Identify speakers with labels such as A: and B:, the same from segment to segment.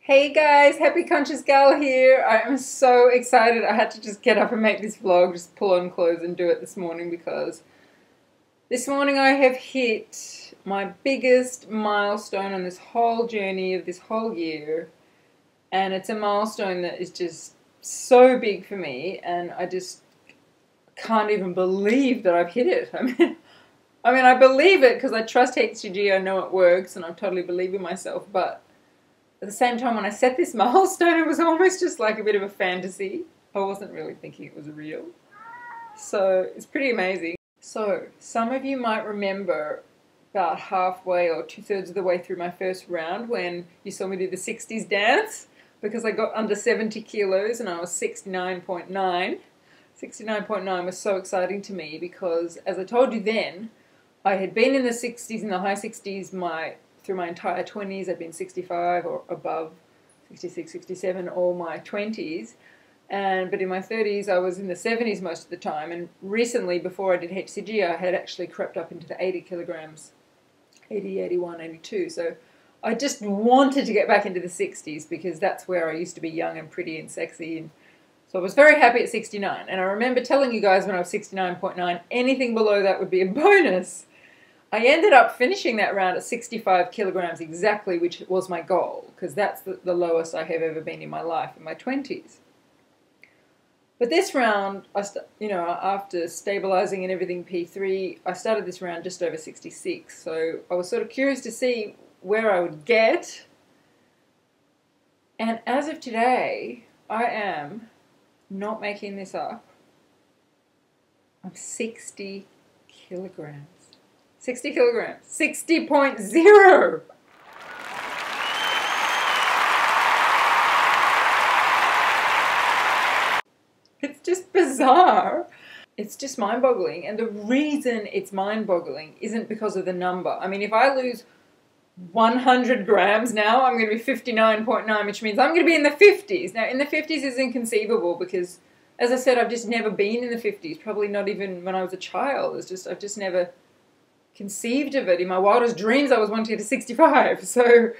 A: Hey guys, Happy Conscious Gal here. I am so excited. I had to just get up and make this vlog, just pull on clothes and do it this morning because this morning I have hit my biggest milestone on this whole journey of this whole year. And it's a milestone that is just so big for me, and I just can't even believe that I've hit it. I believe it because I trust HCG, I know it works, and I totally believe in myself, but at the same time, when I set this milestone, it was almost just like a bit of a fantasy. I wasn't really thinking it was real. So it's pretty amazing. So some of you might remember about halfway or 2/3 of the way through my first round when you saw me do the 60s dance, because I got under 70 kilos and I was 69.9. 69.9 was so exciting to me because, as I told you then, I had been in the 60s, in the high 60s, through my entire 20s. I'd been 65 or above, 66, 67, all my 20s. But in my 30s, I was in the 70s most of the time. And recently, before I did HCG, I had actually crept up into the 80 kilograms, 80, 81, 82. So I just wanted to get back into the 60s because that's where I used to be young and pretty and sexy. And so I was very happy at 69. And I remember telling you guys when I was 69.9, anything below that would be a bonus. I ended up finishing that round at 65 kilograms exactly, which was my goal, because that's the lowest I have ever been in my life, in my 20s. But this round, after stabilizing and everything P3, I started this round just over 66. So I was sort of curious to see where I would get. And as of today, I am, not making this up, I'm 60 kilograms. 60 kilograms. 60.0! It's just bizarre. It's just mind-boggling. And the reason it's mind-boggling isn't because of the number. I mean, if I lose 100 grams now, I'm going to be 59.9, which means I'm going to be in the 50s. Now, in the 50s is inconceivable because, as I said, I've just never been in the 50s. Probably not even when I was a child. I've just never conceived of it. In my wildest dreams, I was wanting to get to 65. So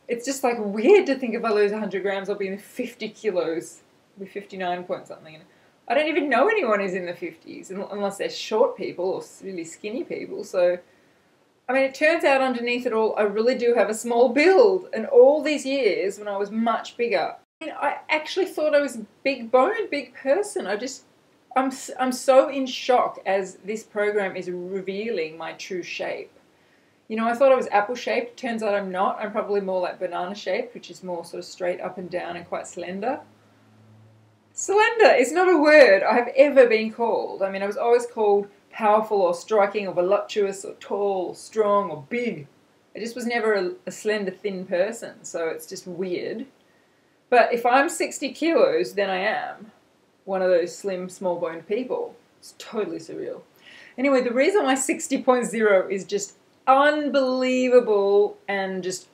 A: it's just like weird to think if I lose 100 grams, I'll be in the 50 kilos. I'll be 59 point something. And I don't even know anyone who's in the 50s, unless they're short people or really skinny people. So, I mean, it turns out underneath it all, I really do have a small build. And all these years, when I was much bigger, I actually thought I was big boned, big person. I'm so in shock as this program is revealing my true shape. You know, I thought I was apple-shaped. Turns out I'm not. I'm probably more like banana-shaped, which is more sort of straight up and down and quite slender. Slender is not a word I have ever been called. I mean, I was always called powerful or striking or voluptuous or tall or strong or big. I just was never a slender, thin person, so it's just weird. But if I'm 60 kilos, then I am one of those slim, small-boned people. It's totally surreal. Anyway, the reason why 60.0 is just unbelievable and just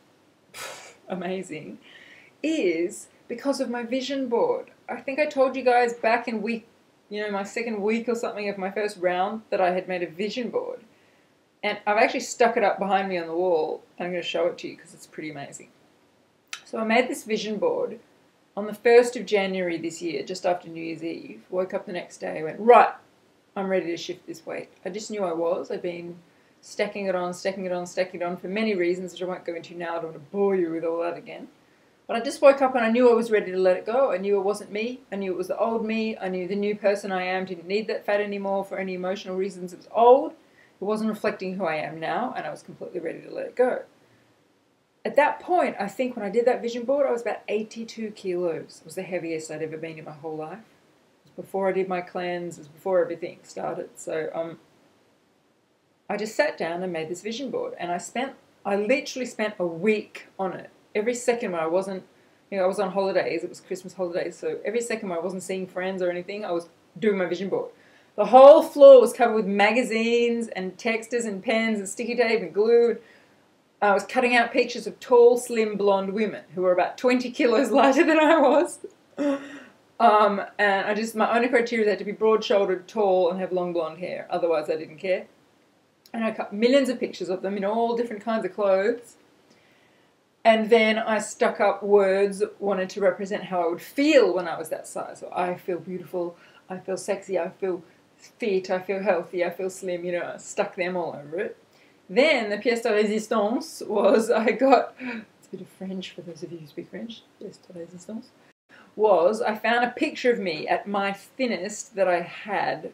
A: amazing is because of my vision board. I think I told you guys back in my second week or something of my first round that I had made a vision board. And I've actually stuck it up behind me on the wall. I'm going to show it to you because it's pretty amazing. So I made this vision board on the 1st of January this year, just after New Year's Eve. Woke up the next day, went, right, I'm ready to shift this weight. I just knew I was. I've been stacking it on for many reasons, which I won't go into now. I don't want to bore you with all that again. But I just woke up and I knew I was ready to let it go. I knew it wasn't me. I knew it was the old me. I knew the new person I am didn't need that fat anymore for any emotional reasons. It was old. It wasn't reflecting who I am now, and I was completely ready to let it go. At that point, I think when I did that vision board, I was about 82 kilos. It was the heaviest I'd ever been in my whole life. It was before I did my cleanse. It was before everything started. So I just sat down and made this vision board. And I literally spent a week on it. Every second when I wasn't, I was on holidays. It was Christmas holidays. So every second when I wasn't seeing friends or anything, I was doing my vision board. The whole floor was covered with magazines and texters and pens and sticky tape and glue. I was cutting out pictures of tall, slim, blonde women who were about 20 kilos lighter than I was. And my only criteria had to be broad-shouldered, tall, and have long blonde hair. Otherwise, I didn't care. And I cut millions of pictures of them in all different kinds of clothes. And then I stuck up words that wanted to represent how I would feel when I was that size. So I feel beautiful, I feel sexy, I feel fit, I feel healthy, I feel slim, you know, I stuck them all over it. Then the pièce de résistance was I got, it's a bit of French for those of you who speak French, pièce de résistance, was I found a picture of me at my thinnest that I had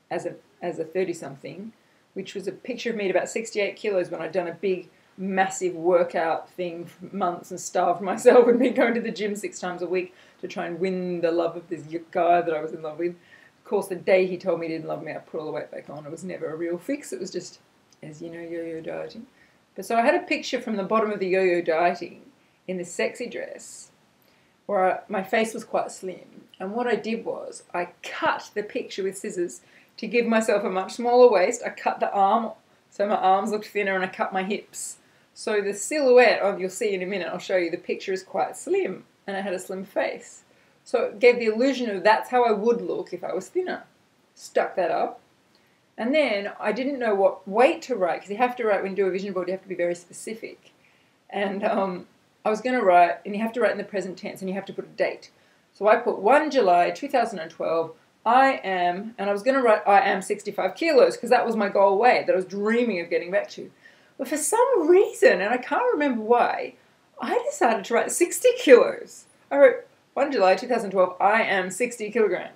A: as a 30-something, which was a picture of me at about 68 kilos when I'd done a big, massive workout thing for months and starved myself and been going to the gym 6 times a week to try and win the love of this guy that I was in love with. Of course, the day he told me he didn't love me, I put all the weight back on. It was never a real fix. It was just, as you know, yo-yo dieting. But so I had a picture from the bottom of the yo-yo dieting in this sexy dress where my face was quite slim. And what I did was I cut the picture with scissors to give myself a much smaller waist. I cut the arm so my arms looked thinner, and I cut my hips. So the silhouette of, you'll see in a minute, I'll show you, the picture is quite slim, and I had a slim face. So it gave the illusion of that's how I would look if I was thinner. Stuck that up. And then I didn't know what weight to write, because you have to write, when you do a vision board, you have to be very specific. And I was going to write, and you have to write in the present tense, and you have to put a date. So I put 1 July 2012, I am, and I was going to write I am 65 kilos, because that was my goal weight that I was dreaming of getting back to. But for some reason, and I can't remember why, I decided to write 60 kilos. I wrote 1 July 2012, I am 60 kilograms.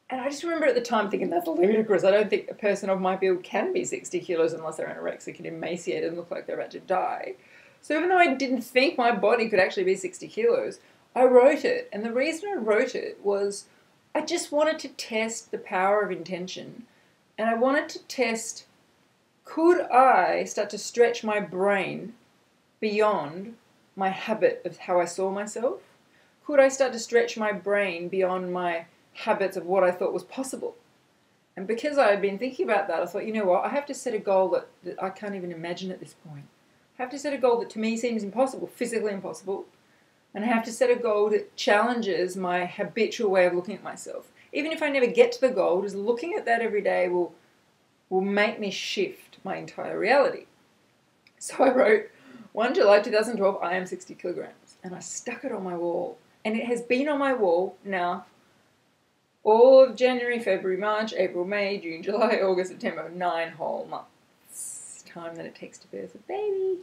A: And I just remember at the time thinking, that's ludicrous. I don't think a person of my build can be 60 kilos unless they're anorexic and emaciated and look like they're about to die. So even though I didn't think my body could actually be 60 kilos, I wrote it. And the reason I wrote it was I just wanted to test the power of intention. And I wanted to test, could I start to stretch my brain beyond my habit of how I saw myself? Could I start to stretch my brain beyond my habits of what I thought was possible? And because I had been thinking about that, I thought, you know what, I have to set a goal that I can't even imagine at this point. I have to set a goal that to me seems impossible, physically impossible. And I have to set a goal that challenges my habitual way of looking at myself. Even if I never get to the goal, just looking at that every day will make me shift my entire reality. So I wrote 1 July 2012, I am 60 kilograms. And I stuck it on my wall. And it has been on my wall now all of January, February, March, April, May, June, July, August, September, 9 whole months. Time that it takes to birth a baby.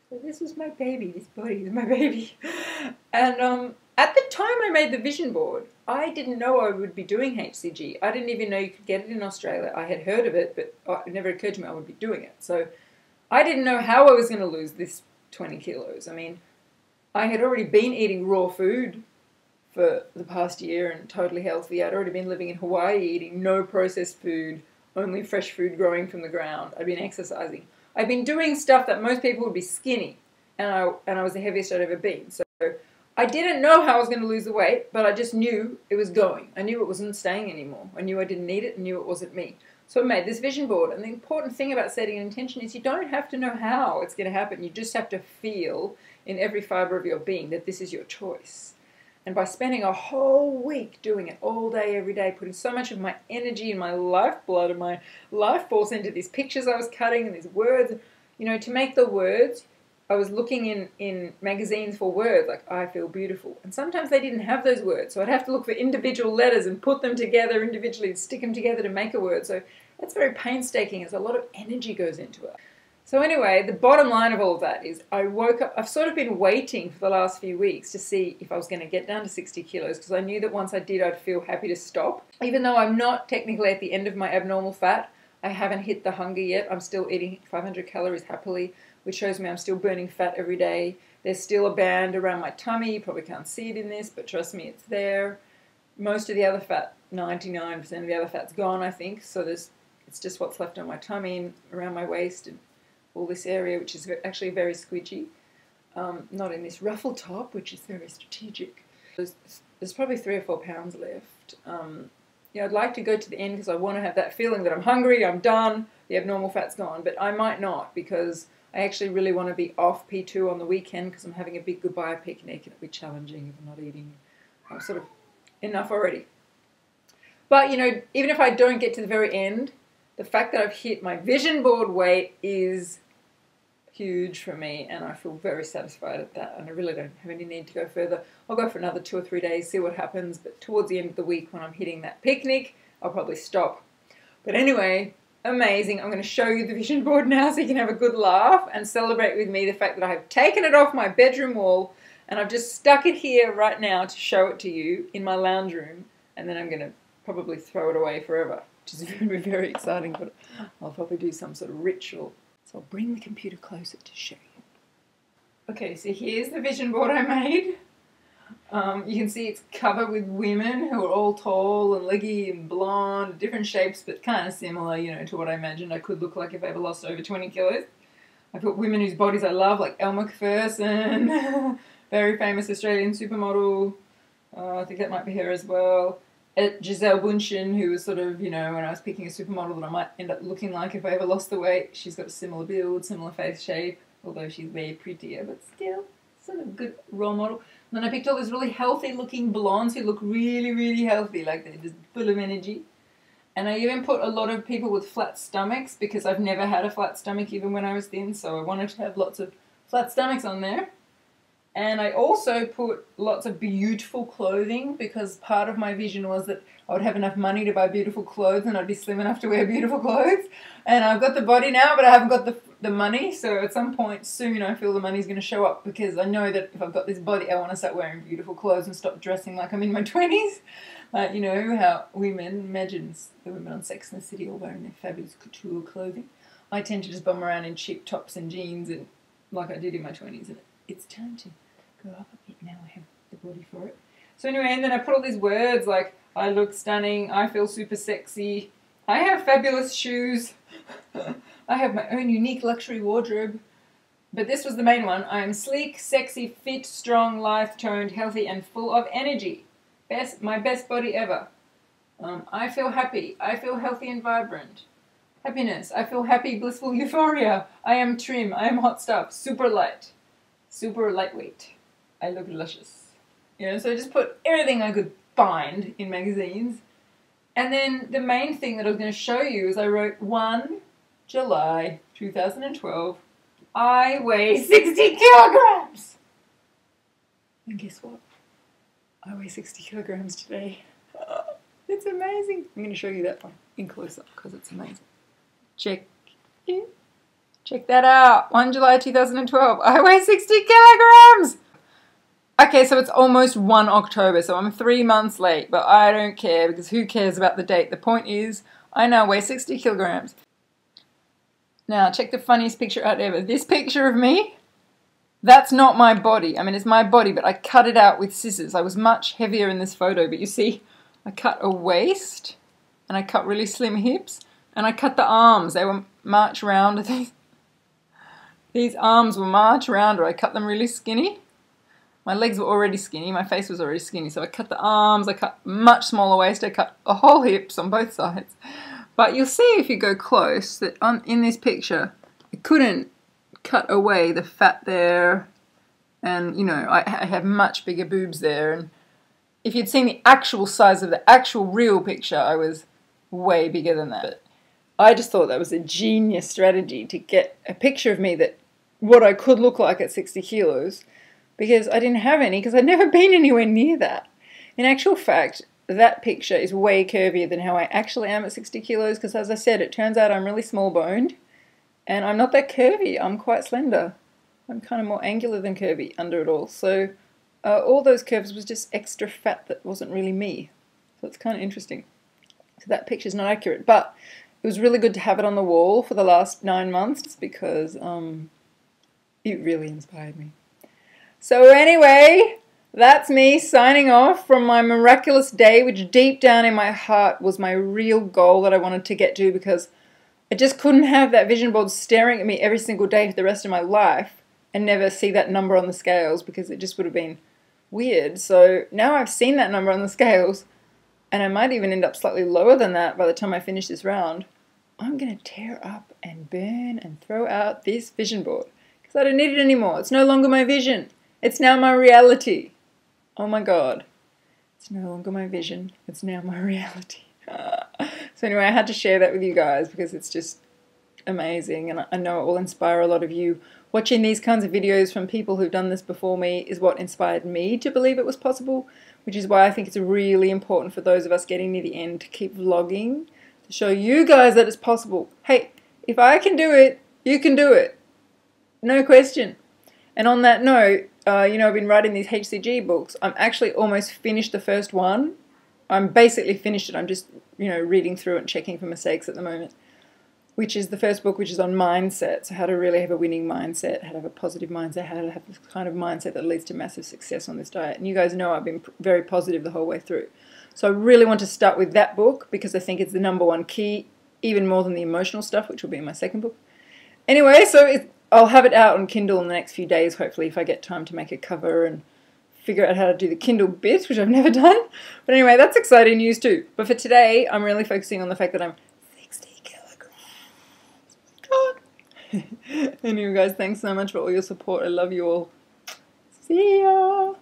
A: So this was my baby, this body is my baby. And at the time I made the vision board, I didn't know I would be doing HCG. I didn't even know you could get it in Australia. I had heard of it, but it never occurred to me I would be doing it. So I didn't know how I was going to lose this 20 kilos. I mean, I had already been eating raw food for the past year and totally healthy. I'd already been living in Hawaii, eating no processed food, only fresh food growing from the ground. I'd been exercising. I'd been doing stuff that most people would be skinny, and I was the heaviest I'd ever been. So I didn't know how I was going to lose the weight, but I just knew it was going. I knew it wasn't staying anymore. I knew I didn't need it and knew it wasn't me. So I made this vision board. And the important thing about setting an intention is you don't have to know how it's going to happen. You just have to feel in every fiber of your being that this is your choice. And by spending a whole week doing it all day, every day, putting so much of my energy and my lifeblood and my life force into these pictures I was cutting and these words, you know, to make the words, I was looking in magazines for words like I feel beautiful. And sometimes they didn't have those words. So I'd have to look for individual letters and put them together individually and stick them together to make a word. So that's very painstaking. There's a lot of energy goes into it. So anyway, the bottom line of all of that is I woke up, I've sort of been waiting for the last few weeks to see if I was going to get down to 60 kilos because I knew that once I did, I'd feel happy to stop. Even though I'm not technically at the end of my abnormal fat, I haven't hit the hunger yet. I'm still eating 500 calories happily, which shows me I'm still burning fat every day. There's still a band around my tummy. You probably can't see it in this, but trust me, it's there. Most of the other fat, 99% of the other fat's gone, I think. So it's just what's left on my tummy and around my waist and all this area, which is actually very squidgy. Not in this ruffle top, which is very strategic. There's probably 3 or 4 pounds left. You know, I'd like to go to the end because I want to have that feeling that I'm hungry, I'm done, the abnormal fat's gone, but I might not because I actually really want to be off P2 on the weekend because I'm having a big goodbye picnic and it'll be challenging if I'm not eating. I'm sort of enough already. But, you know, even if I don't get to the very end, the fact that I've hit my vision board weight is huge for me, and I feel very satisfied at that, and I really don't have any need to go further. I'll go for another 2 or 3 days, see what happens, but towards the end of the week when I'm hitting that picnic, I'll probably stop. But anyway, amazing. I'm going to show you the vision board now so you can have a good laugh and celebrate with me the fact that I have taken it off my bedroom wall and I've just stuck it here right now to show it to you in my lounge room, and then I'm going to probably throw it away forever, which is going to be very exciting, but I'll probably do some sort of ritual. So I'll bring the computer closer to show you. Okay, so here's the vision board I made. You can see it's covered with women who are all tall and leggy and blonde, different shapes, but kind of similar, you know, to what I imagined I could look like if I ever lost over 20 kilos. I put women whose bodies I love, like Elle Macpherson, very famous Australian supermodel. I think that might be her as well. Giselle Bundchen, who was sort of, you know, when I was picking a supermodel that I might end up looking like if I ever lost the weight. She's got a similar build, similar face shape, although she's way prettier, but still, sort of good role model. And then I picked all these really healthy looking blondes who look really, really healthy, like they're just full of energy. And I even put a lot of people with flat stomachs because I've never had a flat stomach even when I was thin, so I wanted to have lots of flat stomachs on there. And I also put lots of beautiful clothing because part of my vision was that I would have enough money to buy beautiful clothes and I'd be slim enough to wear beautiful clothes. And I've got the body now, but I haven't got the money. So at some point soon I feel the money's going to show up because I know that if I've got this body, I want to start wearing beautiful clothes and stop dressing like I'm in my 20s. You know how women, imagines the women on Sex and the City all wearing their fabulous couture clothing. I tend to just bum around in cheap tops and jeans and like I did in my 20s. And it's time to go up a bit now. I have the body for it. So anyway, and then I put all these words like I look stunning, I feel super sexy, I have fabulous shoes, I have my own unique luxury wardrobe. But this was the main one. I am sleek, sexy, fit, strong, lithe-toned, healthy, and full of energy. My best body ever. I feel happy. I feel healthy and vibrant. Happiness. I feel happy, blissful euphoria. I am trim. I am hot stuff. Super light. Super lightweight. I look luscious. You know, so I just put everything I could find in magazines. And then the main thing that I was going to show you is I wrote 1 July 2012. I weigh 60 kilograms. And guess what? I weigh 60 kilograms today. It's amazing. I'm going to show you that one in close-up because it's amazing. Check that out. 1 July 2012. I weigh 60 kilograms. Okay, so it's almost 1 October, so I'm 3 months late, but I don't care because who cares about the date? The point is, I now weigh 60 kilograms. Now, check the funniest picture out ever. This picture of me, that's not my body. I mean, it's my body, but I cut it out with scissors. I was much heavier in this photo, but you see, I cut a waist, and I cut really slim hips, and I cut the arms. They were march round. These arms were march round, or I cut them really skinny. My legs were already skinny, my face was already skinny, so I cut the arms, I cut much smaller waist, I cut the whole hips on both sides. But you'll see if you go close that in this picture, I couldn't cut away the fat there, and you know, I have much bigger boobs there, and if you'd seen the actual size of the actual real picture, I was way bigger than that. But I just thought that was a genius strategy to get a picture of me that what I could look like at 60 kilos, because I didn't have any, because I'd never been anywhere near that. In actual fact, that picture is way curvier than how I actually am at 60 kilos, because as I said, it turns out I'm really small boned, and I'm not that curvy, I'm quite slender. I'm kind of more angular than curvy under it all, so all those curves was just extra fat that wasn't really me. So it's kind of interesting. So that picture's not accurate, but it was really good to have it on the wall for the last 9 months, because it really inspired me. So anyway, that's me signing off from my miraculous day, which deep down in my heart was my real goal that I wanted to get to, because I just couldn't have that vision board staring at me every single day for the rest of my life and never see that number on the scales, because it just would have been weird. So now I've seen that number on the scales, and I might even end up slightly lower than that by the time I finish this round. I'm going to tear up and burn and throw out this vision board because I don't need it anymore. It's no longer my vision. It's now my reality. Oh my God. It's no longer my vision. It's now my reality. So anyway, I had to share that with you guys because it's just amazing, and I know it will inspire a lot of you. Watching these kinds of videos from people who've done this before me is what inspired me to believe it was possible, which is why I think it's really important for those of us getting near the end to keep vlogging, to show you guys that it's possible. Hey, if I can do it, you can do it. No question. And on that note, you know, I've been writing these HCG books. I'm actually almost finished the first one. I'm basically finished it. I'm just, you know, reading through it and checking for mistakes at the moment, which is the first book, which is on mindset. So how to really have a winning mindset, how to have a positive mindset, how to have this kind of mindset that leads to massive success on this diet. And you guys know I've been very positive the whole way through. So I really want to start with that book because I think it's the #1 key, even more than the emotional stuff, which will be in my second book. Anyway, so I'll have it out on Kindle in the next few days, hopefully, if I get time to make a cover and figure out how to do the Kindle bit, which I've never done. But anyway, that's exciting news too. But for today, I'm really focusing on the fact that I'm 60 kilograms. God. Anyway, guys, thanks so much for all your support. I love you all. See ya.